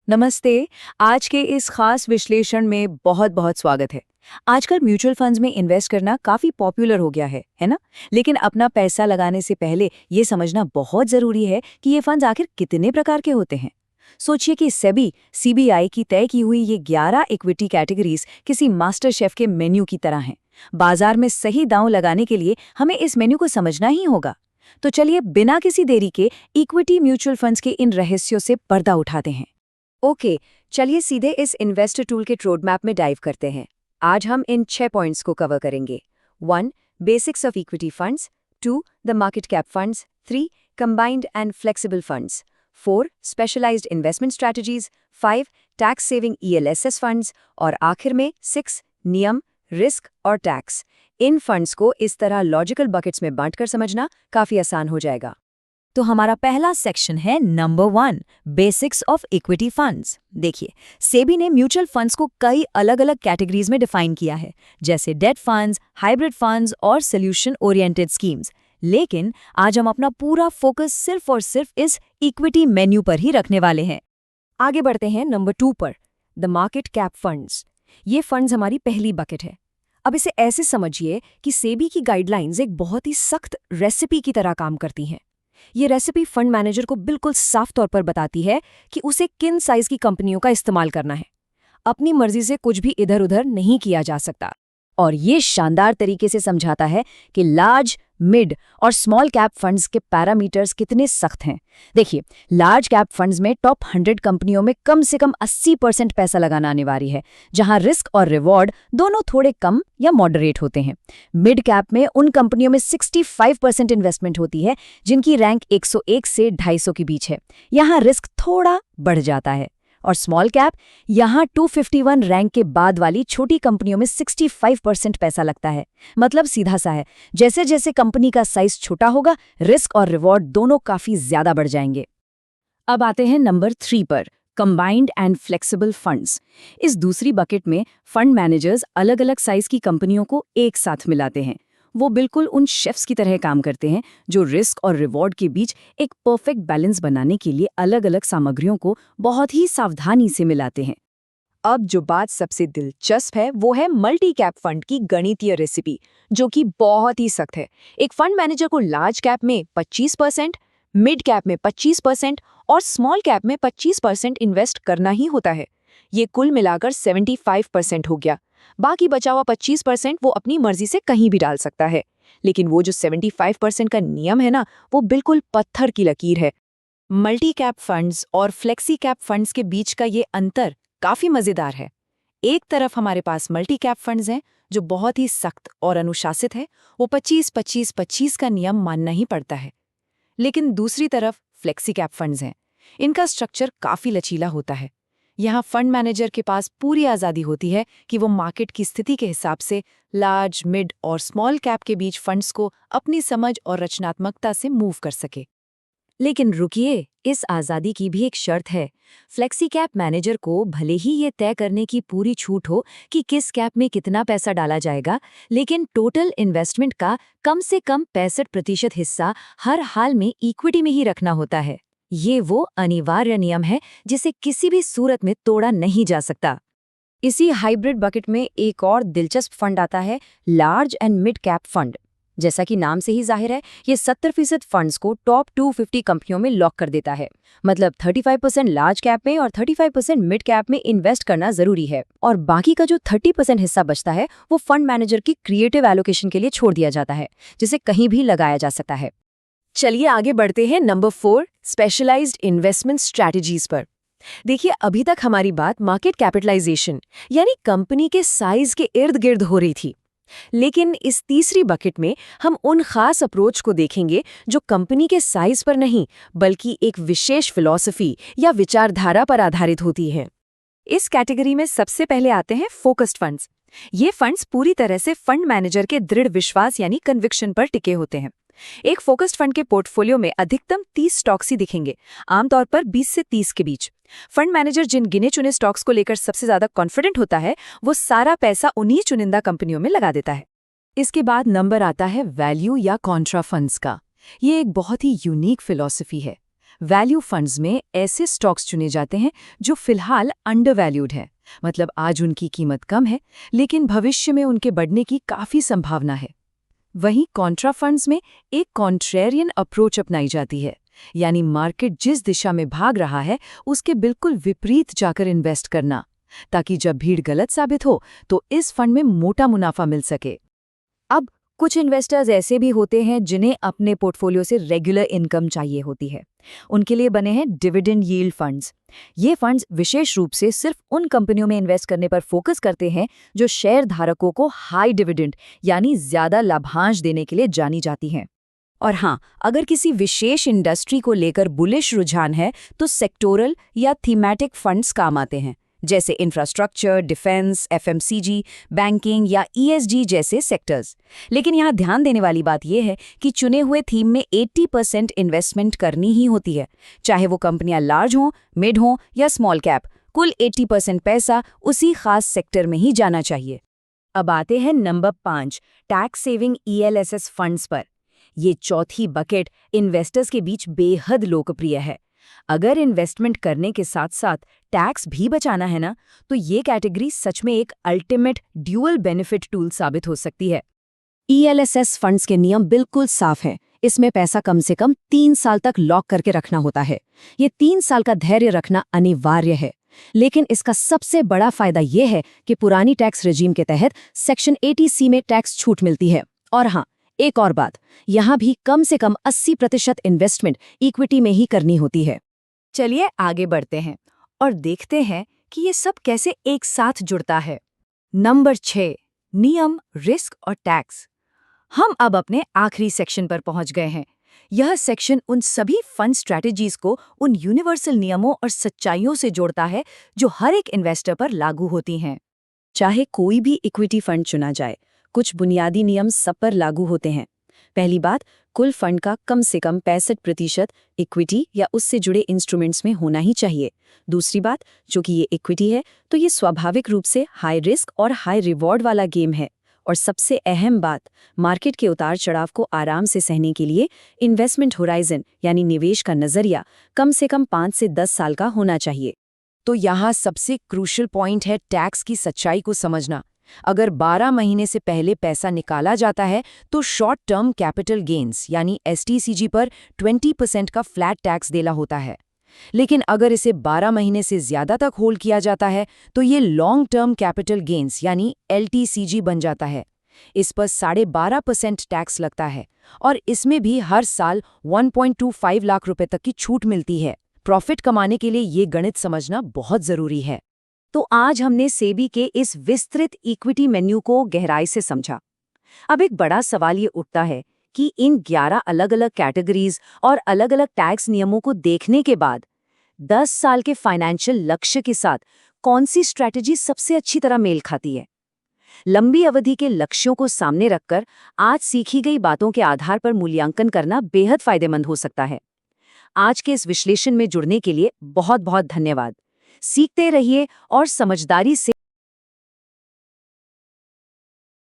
नमस्ते। आज के इस खास विश्लेषण में बहुत बहुत स्वागत है। आजकल म्यूचुअल फंड्स में इन्वेस्ट करना काफी पॉपुलर हो गया है ना? लेकिन अपना पैसा लगाने से पहले ये समझना बहुत जरूरी है कि ये फंड्स आखिर कितने प्रकार के होते हैं। सोचिए कि सेबी सीबीआई की तय की हुई ये 11 इक्विटी कैटेगरीज किसी मास्टर शेफ के मेन्यू की तरह हैं। बाजार में सही दांव लगाने के लिए हमें इस मेन्यू को समझना ही होगा। तो चलिए बिना किसी देरी के इक्विटी म्यूचुअल फंड्स के इन रहस्यों से पर्दा उठाते हैं। ओके, चलिए सीधे इस इन्वेस्टर टूल के रोड मैप में डाइव करते हैं। आज हम इन 6 पॉइंट्स को कवर करेंगे। 1. Basics of equity funds. 2. The market cap funds. 3. Combined and flexible funds. 4. Specialized investment strategies. 5. Tax saving ELSS funds. और आखिर में 6. नियम, रिस्क और टैक्स। इन फंड्स को इस तरह लॉजिकल बकेट्स में बांटकर समझना काफी आसान हो जाएगा। तो हमारा पहला सेक्शन है number 1, basics of equity funds. देखिए, सेबी ने म्यूचुअल फंड्स को कई अलग अलग कैटेगरीज में डिफाइन किया है, जैसे डेट फंड्स, हाइब्रिड फंड्स और सोल्यूशन ओरिएंटेड स्कीम्स। लेकिन आज हम अपना पूरा फोकस सिर्फ और सिर्फ इस इक्विटी मेन्यू पर ही रखने वाले हैं। आगे बढ़ते हैं नंबर 2 पर, द मार्केट कैप फंड्स। ये फंड्स हमारी पहली बकेट है। अब इसे ऐसे समझिए कि सेबी की गाइडलाइंस एक बहुत ही सख्त रेसिपी की तरह काम करती हैं। ये रेसिपी फंड मैनेजर को बिल्कुल साफ तौर पर बताती है कि उसे किन साइज की कंपनियों का इस्तेमाल करना है। अपनी मर्जी से कुछ भी इधर उधर नहीं किया जा सकता। और ये शानदार तरीके से समझाता है कि लार्ज, मिड और स्मॉल कैप फंड्स के पैरामीटर्स कितने सख्त हैं। देखिए, लार्ज कैप फंड्स में टॉप 100 कंपनियों में कम से कम 80% पैसा लगाना अनिवार्य है, जहां रिस्क और रिवॉर्ड दोनों थोड़े कम या मॉडरेट होते हैं। मिड कैप में उन कंपनियों में 65% इन्वेस्टमेंट होती है जिनकी रैंक 101 से 250 के बीच है। यहाँ रिस्क थोड़ा बढ़ जाता है। और स्मॉल कैप, यहाँ 251 रैंक के बाद वाली छोटी कंपनियों में 65% पैसा लगता है। मतलब सीधा सा है, जैसे जैसे कंपनी का साइज छोटा होगा, रिस्क और रिवॉर्ड दोनों काफी ज्यादा बढ़ जाएंगे। अब आते हैं नंबर 3 पर, कंबाइंड एंड फ्लेक्सिबल फंड्स। इस दूसरी बकेट में फंड मैनेजर्स अलग अलग साइज की कंपनियों को एक साथ मिलाते हैं। वो बिल्कुल उन शेफ्स की तरह काम करते हैं जो रिस्क और रिवॉर्ड के बीच एक परफेक्ट बैलेंस बनाने के लिए अलग अलग सामग्रियों को बहुत ही सावधानी से मिलाते हैं। अब जो बात सबसे दिलचस्प है वो है मल्टी कैप फंड की गणितीय रेसिपी, जो कि बहुत ही सख्त है। एक फंड मैनेजर को लार्ज कैप में 25%, मिड कैप में 25% और स्मॉल कैप में 25% इन्वेस्ट करना ही होता है। ये कुल मिलाकर 75% हो गया। बाकी बचा हुआ 25% वो अपनी मर्जी से कहीं भी डाल सकता है। लेकिन वो जो 75% का नियम है ना, वो बिल्कुल पत्थर की लकीर है। मल्टी कैप फंड्स और फ्लेक्सी कैप फंड्स के बीच का ये अंतर काफी मजेदार है। एक तरफ हमारे पास मल्टी कैप फंड्स हैं जो बहुत ही सख्त और अनुशासित है, वो 25-25-25 का नियम मानना ही पड़ता है। लेकिन दूसरी तरफ फ्लेक्सी कैप फंड्स हैं। इनका स्ट्रक्चर काफी लचीला होता है। यहाँ फंड मैनेजर के पास पूरी आज़ादी होती है कि वो मार्केट की स्थिति के हिसाब से लार्ज, मिड और स्मॉल कैप के बीच फंड्स को अपनी समझ और रचनात्मकता से मूव कर सके। लेकिन रुकिए, इस आज़ादी की भी एक शर्त है। फ्लेक्सी कैप मैनेजर को भले ही ये तय करने की पूरी छूट हो कि किस कैप में कितना पैसा डाला जाएगा, लेकिन टोटल इन्वेस्टमेंट का कम से कम 65% हिस्सा हर हाल में इक्विटी में ही रखना होता है। ये वो अनिवार्य नियम है जिसे किसी भी सूरत में तोड़ा नहीं जा सकता। इसी हाइब्रिड बकेट में एक और दिलचस्प फंड आता है, large and mid cap fund. जैसा कि नाम से ही जाहिर है, ये 70% फंड्स को टॉप 250 कंपनियों में लॉक कर देता है। मतलब 35% लार्ज कैप में और 35% मिड कैप में इन्वेस्ट करना जरूरी है, और बाकी का जो 30% हिस्सा बचता है वो फंड मैनेजर की क्रिएटिव एलोकेशन के लिए छोड़ दिया जाता है, जिसे कहीं भी लगाया जा सकता है। चलिए आगे बढ़ते हैं नंबर 4, स्पेशलाइज्ड इन्वेस्टमेंट स्ट्रैटेजीज पर। देखिए, अभी तक हमारी बात मार्केट कैपिटलाइजेशन यानी कंपनी के साइज के इर्द गिर्द हो रही थी। लेकिन इस तीसरी बकेट में हम उन खास अप्रोच को देखेंगे जो कंपनी के साइज पर नहीं, बल्कि एक विशेष फिलॉसफी या विचारधारा पर आधारित होती है। इस कैटेगरी में सबसे पहले आते हैं फोकस्ड फंड्स। ये फंड्स पूरी तरह से फंड मैनेजर के दृढ़ विश्वास यानी कन्विक्शन पर टिके होते हैं। एक फोकस्ड फंड के पोर्टफोलियो में अधिकतम 30 स्टॉक्स ही दिखेंगे, आमतौर पर 20 से 30 के बीच। फंड मैनेजर जिन गिने चुने स्टॉक्स को लेकर सबसे ज्यादा कॉन्फिडेंट होता है, वो सारा पैसा उन्हीं चुनिंदा कंपनियों में लगा देता है। इसके बाद नंबर आता है वैल्यू या कॉन्ट्रा फंड्स का। ये एक बहुत ही यूनिक फिलॉसफी है। वैल्यू फंड्स में ऐसे स्टॉक्स चुने जाते हैं जो फिलहाल अंडरवैल्यूड है, मतलब आज उनकी कीमत कम है लेकिन भविष्य में उनके बढ़ने की काफ़ी संभावना है। वहीं कॉन्ट्रा फंड्स में एक कॉन्ट्रेरियन अप्रोच अपनाई जाती है, यानी मार्केट जिस दिशा में भाग रहा है उसके बिल्कुल विपरीत जाकर इन्वेस्ट करना, ताकि जब भीड़ गलत साबित हो तो इस फंड में मोटा मुनाफा मिल सके। अब कुछ इन्वेस्टर्स ऐसे भी होते हैं जिन्हें अपने पोर्टफोलियो से रेगुलर इनकम चाहिए होती है। उनके लिए बने हैं डिविडेंड यील्ड फंड्स। ये फंड्स विशेष रूप से सिर्फ उन कंपनियों में इन्वेस्ट करने पर फोकस करते हैं जो शेयर धारकों को हाई डिविडेंड यानी ज्यादा लाभांश देने के लिए जानी जाती हैं। और हाँ, अगर किसी विशेष इंडस्ट्री को लेकर बुलिश रुझान है तो सेक्टोरल या थीमैटिक फंड्स काम आते हैं, जैसे इंफ्रास्ट्रक्चर, डिफेंस, एफएमसीजी, बैंकिंग या ईएसजी जैसे सेक्टर्स। लेकिन यहाँ ध्यान देने वाली बात यह है कि चुने हुए थीम में 80% इन्वेस्टमेंट करनी ही होती है, चाहे वो कंपनियां लार्ज हों, मिड हों या स्मॉल कैप। कुल 80% पैसा उसी खास सेक्टर में ही जाना चाहिए। अब आते हैं number 5, tax saving ELSS funds पर। ये चौथी बकेट इन्वेस्टर्स के बीच बेहद लोकप्रिय है। अगर इन्वेस्टमेंट करने के साथ साथ टैक्स भी बचाना है ना, तो ये कैटेगरी सच में एक अल्टीमेट ड्यूअल बेनिफिट टूल साबित हो सकती है। ईएलएसएस फंड्स के नियम बिल्कुल साफ हैं। इसमें पैसा कम से कम 3 साल तक लॉक करके रखना होता है। ये 3 साल का धैर्य रखना अनिवार्य है। लेकिन इसका सबसे बड़ा फायदा ये है कि पुरानी टैक्स रेजीम के तहत सेक्शन 80C में टैक्स छूट मिलती है। और हाँ, एक और बात, यहाँ भी कम से कम 80% इन्वेस्टमेंट इक्विटी में ही करनी होती है। चलिए आगे बढ़ते हैं और देखते हैं कि ये सब कैसे एक साथ जुड़ता है। नंबर 6, नियम, रिस्क और टैक्स। हम अब अपने आखिरी सेक्शन पर पहुंच गए हैं। यह सेक्शन उन सभी फंड स्ट्रैटेजीज को उन यूनिवर्सल नियमों और सच्चाइयों से जोड़ता है जो हर एक इन्वेस्टर पर लागू होती हैं। चाहे कोई भी इक्विटी फंड चुना जाए, कुछ बुनियादी नियम सब पर लागू होते हैं। पहली बात, कुल फंड का कम से कम 65% इक्विटी या उससे जुड़े इंस्ट्रूमेंट्स में होना ही चाहिए। दूसरी बात, जो कि ये इक्विटी है तो ये स्वाभाविक रूप से हाई रिस्क और हाई रिवॉर्ड वाला गेम है। और सबसे अहम बात, मार्केट के उतार चढ़ाव को आराम से सहने के लिए इन्वेस्टमेंट होराइजन यानी निवेश का नजरिया कम से कम 5 से 10 साल का होना चाहिए। तो यहाँ सबसे क्रूशियल पॉइंट है टैक्स की सच्चाई को समझना। अगर 12 महीने से पहले पैसा निकाला जाता है तो शॉर्ट टर्म कैपिटल गेन्स यानी एसटीसीजी पर 20% का फ्लैट टैक्स देना होता है। लेकिन अगर इसे 12 महीने से ज्यादा तक होल्ड किया जाता है तो ये लॉन्ग टर्म कैपिटल गेन्स यानी एलटीसीजी बन जाता है। इस पर 12.5% टैक्स लगता है और इसमें भी हर साल 1.25 लाख रुपए तक की छूट मिलती है। प्रॉफिट कमाने के लिए ये गणित समझना बहुत जरूरी है। तो आज हमने सेबी के इस विस्तृत इक्विटी मेन्यू को गहराई से समझा। अब एक बड़ा सवाल ये उठता है कि इन 11 अलग-अलग कैटेगरीज और अलग-अलग टैक्स नियमों को देखने के बाद 10 साल के फाइनेंशियल लक्ष्य के साथ कौन सी स्ट्रैटेजी सबसे अच्छी तरह मेल खाती है? लंबी अवधि के लक्ष्यों को सामने रखकर आज सीखी गई बातों के आधार पर मूल्यांकन करना बेहद फायदेमंद हो सकता है। आज के इस विश्लेषण में जुड़ने के लिए बहुत-बहुत धन्यवाद। सीखते रहिए और समझदारी से